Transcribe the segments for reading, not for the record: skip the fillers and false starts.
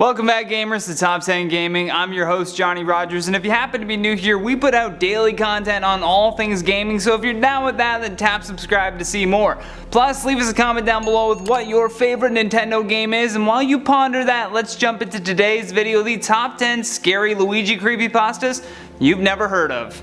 Welcome back, gamers, to Top 10 Gaming. I'm your host, Johnny Rogers, and if you happen to be new here, we put out daily content on all things gaming, so if you're down with that, then tap subscribe to see more. Plus, leave us a comment down below with what your favorite Nintendo game is, and while you ponder that, let's jump into today's video, the top 10 scary Luigi Creepypastas you've never heard of.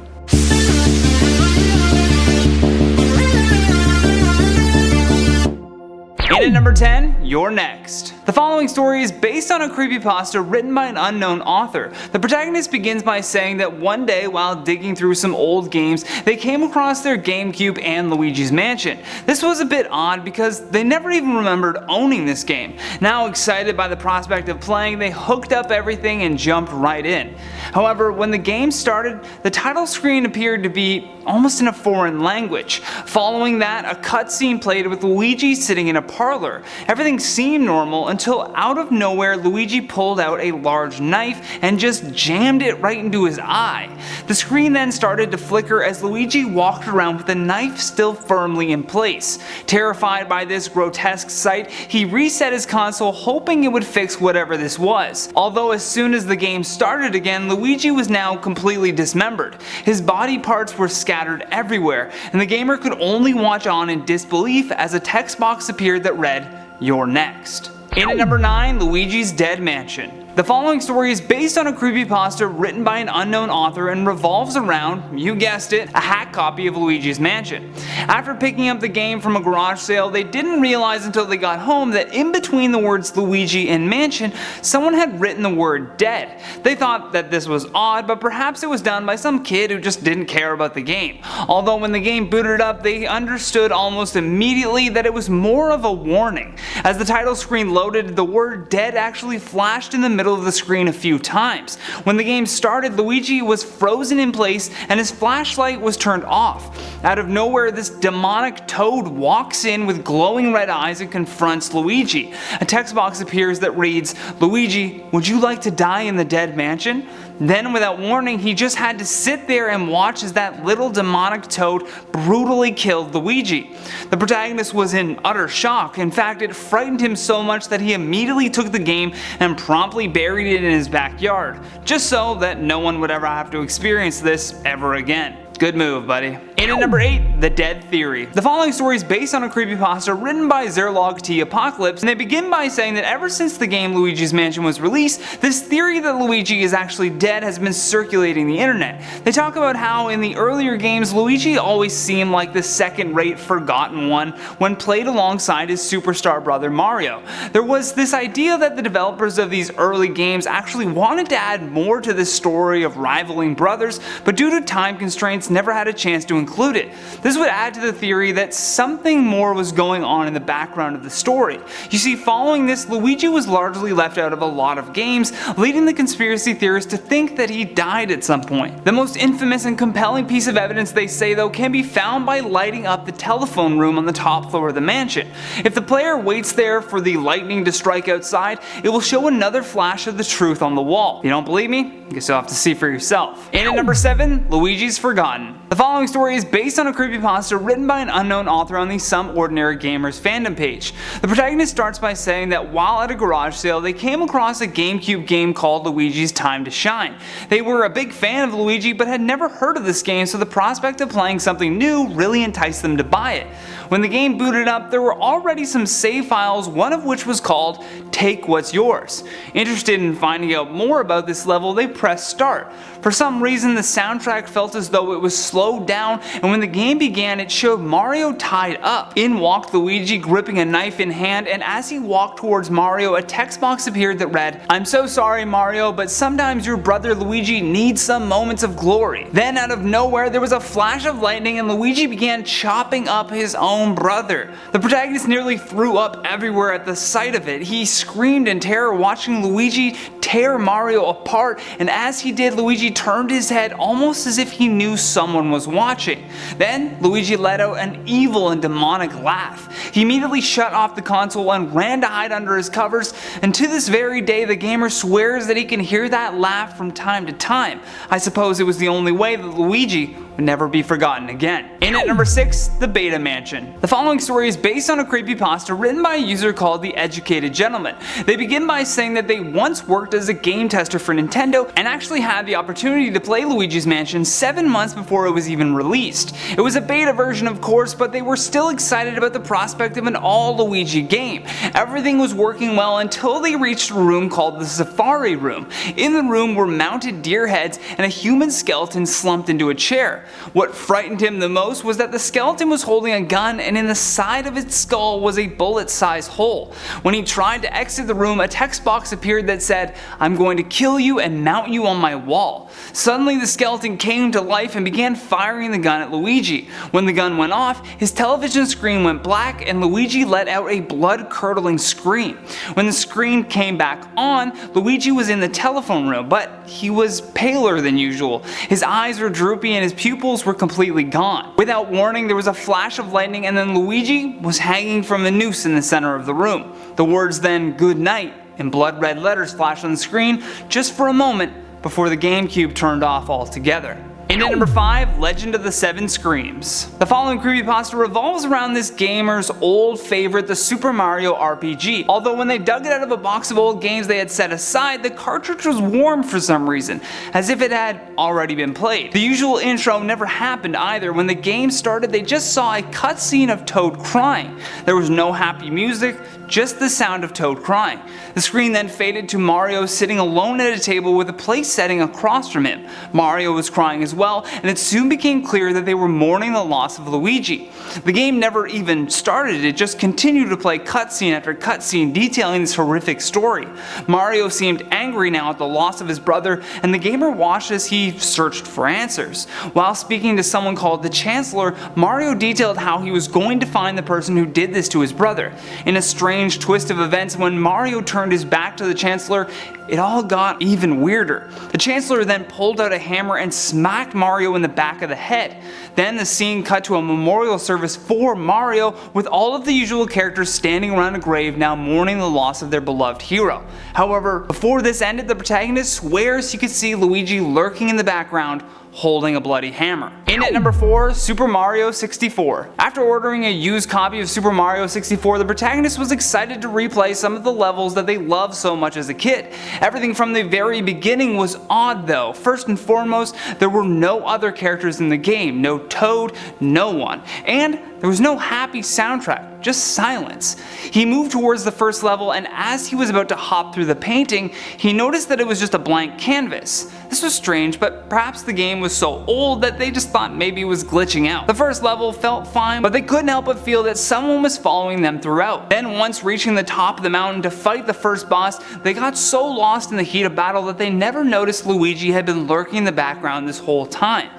In at number 10, Youre Next. The following story is based on a creepypasta written by an unknown author. The protagonist begins by saying that one day while digging through some old games, they came across their GameCube and Luigi's Mansion. This was a bit odd because they never even remembered owning this game. Now excited by the prospect of playing, they hooked up everything and jumped right in. However, when the game started, the title screen appeared to be almost in a foreign language. Following that, a cutscene played with Luigi sitting in a parlor. Everything seemed normal until out of nowhere Luigi pulled out a large knife and just jammed it right into his eye. The screen then started to flicker as Luigi walked around with the knife still firmly in place. Terrified by this grotesque sight, he reset his console hoping it would fix whatever this was. Although as soon as the game started again, Luigi was now completely dismembered. His body parts were scattered everywhere, and the gamer could only watch on in disbelief as a text box appeared that read, "Youre Next." In at number 9, Luigi's Dead Mansion. The following story is based on a creepypasta written by an unknown author and revolves around, you guessed it, a hack copy of Luigi's Mansion. After picking up the game from a garage sale, they didn't realize until they got home that in between the words Luigi and Mansion, someone had written the word dead. They thought that this was odd, but perhaps it was done by some kid who just didn't care about the game. Although when the game booted up, they understood almost immediately that it was more of a warning. As the title screen loaded, the word dead actually flashed in the middle of the screen a few times. When the game started, Luigi was frozen in place and his flashlight was turned off. Out of nowhere, this demonic toad walks in with glowing red eyes and confronts Luigi. A text box appears that reads, "Luigi, would you like to die in the dead mansion?" Then without warning, he just had to sit there and watch as that little demonic toad brutally killed Luigi. The protagonist was in utter shock. In fact, it frightened him so much that he immediately took the game and promptly buried it in his backyard, just so that no one would ever have to experience this ever again. Good move, buddy. In at number 8, The Dead Theory. The following story is based on a creepypasta written by Zerlog T Apocalypse, and they begin by saying that ever since the game Luigi's Mansion was released, this theory that Luigi is actually dead has been circulating the internet. They talk about how in the earlier games, Luigi always seemed like the second-rate forgotten one when played alongside his superstar brother Mario. There was this idea that the developers of these early games actually wanted to add more to this story of rivaling brothers, but due to time constraints, never had a chance to include it. This would add to the theory that something more was going on in the background of the story. You see, following this, Luigi was largely left out of a lot of games, leading the conspiracy theorists to think that he died at some point. The most infamous and compelling piece of evidence, they say though, can be found by lighting up the telephone room on the top floor of the mansion. If the player waits there for the lightning to strike outside, it will show another flash of the truth on the wall. If you don't believe me, I guess you'll have to see for yourself. In at number 7, Luigis Forgotten. The following story is based on a creepypasta written by an unknown author on the Some Ordinary Gamers fandom page. The protagonist starts by saying that while at a garage sale, they came across a GameCube game called Luigi's Time to Shine. They were a big fan of Luigi but had never heard of this game, so the prospect of playing something new really enticed them to buy it. When the game booted up, there were already some save files, one of which was called Take What's Yours. Interested in finding out more about this level, they pressed start. For some reason, the soundtrack felt as though it was slowed down, and when the game began, it showed Mario tied up. In walked Luigi gripping a knife in hand, and as he walked towards Mario, a text box appeared that read, "I'm so sorry, Mario, but sometimes your brother Luigi needs some moments of glory." Then out of nowhere, there was a flash of lightning and Luigi began chopping up his own brother. The protagonist nearly threw up everywhere at the sight of it. He screamed in terror, watching Luigi tear Mario apart, and as he did, Luigi turned his head almost as if he knew someone was watching. Then Luigi let out an evil and demonic laugh. He immediately shut off the console and ran to hide under his covers, and to this very day the gamer swears that he can hear that laugh from time to time. I suppose it was the only way that Luigi would never be forgotten again. In at number 6, the Bata Mansion. The following story is based on a creepypasta written by a user called The Educated Gentleman. They begin by saying that they once worked as a game tester for Nintendo and actually had the opportunity to play Luigi's Mansion 7 months before it was even released. It was a beta version, of course, but they were still excited about the prospect of an all-Luigi game. Everything was working well until they reached a room called the Safari Room. In the room were mounted deer heads and a human skeleton slumped into a chair. What frightened him the most was that the skeleton was holding a gun, and in the side of its skull was a bullet-sized hole. When he tried to exit the room, a text box appeared that said, "I'm going to kill you and mount you on my wall." Suddenly the skeleton came to life and began firing the gun at Luigi. When the gun went off, his television screen went black and Luigi let out a blood-curdling scream. When the screen came back on, Luigi was in the telephone room, but he was paler than usual. His eyes were droopy and his pupils were completely gone. Without warning, there was a flash of lightning and then Luigi was hanging from a noose in the center of the room. The words then "Good night" in blood red letters flashed on the screen just for a moment before the GameCube turned off altogether. In at number 5, Legend of the Seven Screams. The following creepypasta revolves around this gamer's old favorite, the Super Mario RPG. Although when they dug it out of a box of old games they had set aside, the cartridge was warm for some reason, as if it had already been played. The usual intro never happened either. When the game started, they just saw a cutscene of Toad crying. There was no happy music, just the sound of Toad crying. The screen then faded to Mario sitting alone at a table with a place setting across from him. Mario was crying as well, and it soon became clear that they were mourning the loss of Luigi. The game never even started, it just continued to play cutscene after cutscene detailing this horrific story. Mario seemed angry now at the loss of his brother, and the gamer watched as he searched for answers. While speaking to someone called the Chancellor, Mario detailed how he was going to find the person who did this to his brother. In a strange twist of events, when Mario turned his back to the Chancellor, it all got even weirder. The Chancellor then pulled out a hammer and smacked Mario in the back of the head. Then the scene cut to a memorial service for Mario, with all of the usual characters standing around a grave now mourning the loss of their beloved hero. However, before this ended, the protagonist swears he could see Luigi lurking in the background, holding a bloody hammer. In at number 4, Super Mario 64. After ordering a used copy of Super Mario 64, the protagonist was excited to replay some of the levels that they loved so much as a kid. Everything from the very beginning was odd though. First and foremost, there were no other characters in the game, no Toad, no one. And there was no happy soundtrack, just silence. He moved towards the first level, and as he was about to hop through the painting, he noticed that it was just a blank canvas. This was strange, but perhaps the game was so old that they just thought maybe it was glitching out. The first level felt fine, but they couldn't help but feel that someone was following them throughout. Then once reaching the top of the mountain to fight the first boss, they got so lost in the heat of battle that they never noticed Luigi had been lurking in the background this whole time.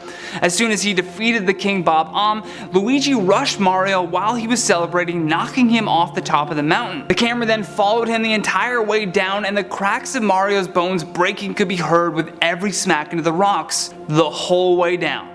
As soon as he defeated the King Bob-omb, Luigi rushed Mario while he was celebrating, knocking him off the top of the mountain. The camera then followed him the entire way down, and the cracks of Mario's bones breaking could be heard with every smack into the rocks the whole way down.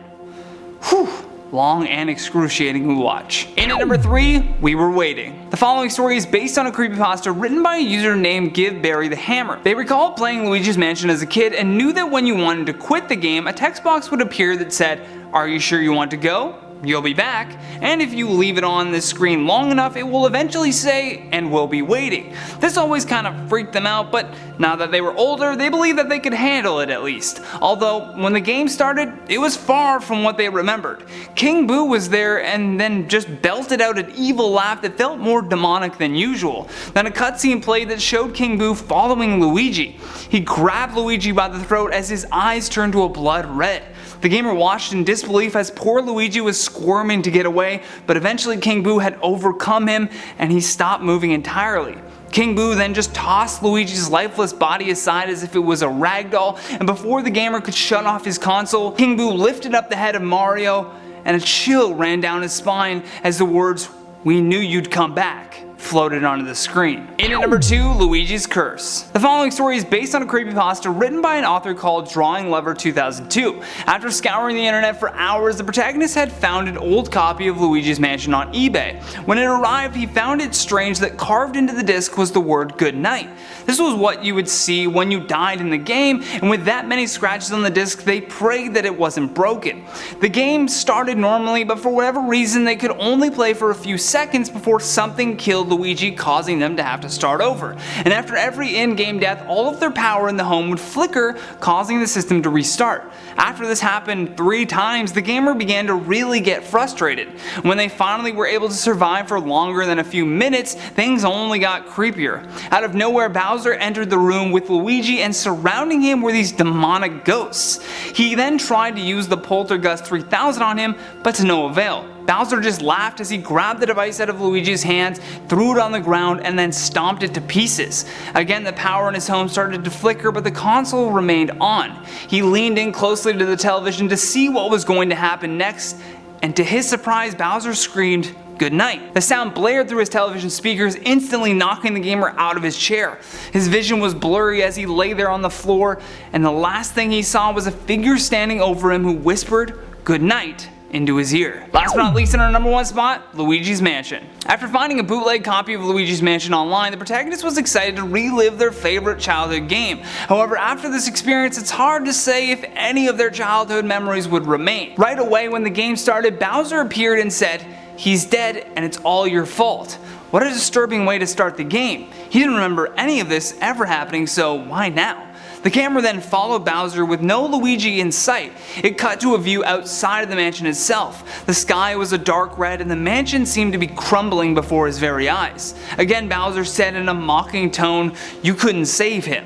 Whew. Long and excruciating watch. In at number 3, We Were Waiting. The following story is based on a creepypasta written by a user named Give Barry the Hammer. They recalled playing Luigi's Mansion as a kid and knew that when you wanted to quit the game, a text box would appear that said, "Are you sure you want to go? You'll be back," and if you leave it on the screen long enough, it will eventually say, "And we'll be waiting." This always kind of freaked them out, but now that they were older, they believed that they could handle it at least. Although, when the game started, it was far from what they remembered. King Boo was there and then just belted out an evil laugh that felt more demonic than usual. Then a cutscene played that showed King Boo following Luigi. He grabbed Luigi by the throat as his eyes turned to a blood red. The gamer watched in disbelief as poor Luigi was squirming to get away, but eventually King Boo had overcome him and he stopped moving entirely. King Boo then just tossed Luigi's lifeless body aside as if it was a ragdoll, and before the gamer could shut off his console, King Boo lifted up the head of Mario and a chill ran down his spine as the words, "We knew you'd come back," floated onto the screen. In at number 2, Luigis Curse. The following story is based on a creepypasta written by an author called Drawing Lover 2002. After scouring the internet for hours, the protagonist had found an old copy of Luigi's Mansion on eBay. When it arrived, he found it strange that carved into the disc was the word "good night." This was what you would see when you died in the game, and with that many scratches on the disc, they prayed that it wasn't broken. The game started normally, but for whatever reason, they could only play for a few seconds before something killed Luigi, causing them to have to start over. And after every in-game death, all of their power in the home would flicker, causing the system to restart. After this happened 3 times, the gamer began to really get frustrated. When they finally were able to survive for longer than a few minutes, things only got creepier. Out of nowhere, Bowser entered the room with Luigi, and surrounding him were these demonic ghosts. He then tried to use the Poltergust 3000 on him, but to no avail. Bowser just laughed as he grabbed the device out of Luigi's hands, threw it on the ground, and then stomped it to pieces. Again, the power in his home started to flicker, but the console remained on. He leaned in closely to the television to see what was going to happen next, and to his surprise, Bowser screamed, "Good night." The sound blared through his television speakers, instantly knocking the gamer out of his chair. His vision was blurry as he lay there on the floor, and the last thing he saw was a figure standing over him who whispered, "Good night," into his ear. Last but not least, in our number 1 spot, Luigi's Mansion. After finding a bootleg copy of Luigi's Mansion online, the protagonist was excited to relive their favorite childhood game. However, after this experience, it's hard to say if any of their childhood memories would remain. Right away when the game started, Bowser appeared and said, "He's dead and it's all your fault." What a disturbing way to start the game. He didn't remember any of this ever happening, so why now? The camera then followed Bowser with no Luigi in sight. It cut to a view outside of the mansion itself. The sky was a dark red and the mansion seemed to be crumbling before his very eyes. Again, Bowser said in a mocking tone, "You couldn't save him."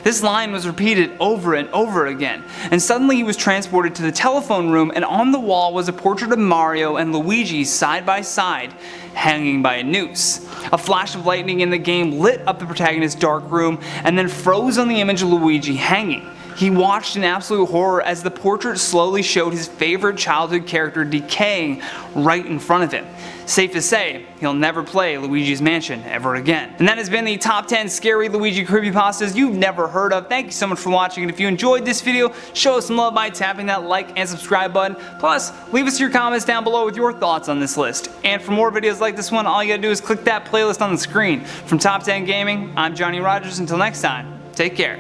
This line was repeated over and over again, and suddenly he was transported to the telephone room, and on the wall was a portrait of Mario and Luigi side by side, hanging by a noose. A flash of lightning in the game lit up the protagonist's dark room and then froze on the image of Luigi hanging. He watched in absolute horror as the portrait slowly showed his favorite childhood character decaying right in front of him. Safe to say, he'll never play Luigi's Mansion ever again. And that has been the top 10 scary Luigi creepypastas you've never heard of. Thank you so much for watching, and if you enjoyed this video, show us some love by tapping that like and subscribe button. Plus, leave us your comments down below with your thoughts on this list. And for more videos like this one, all you gotta do is click that playlist on the screen. From Top 10 Gaming, I'm Johnny Rogers. Until next time, take care.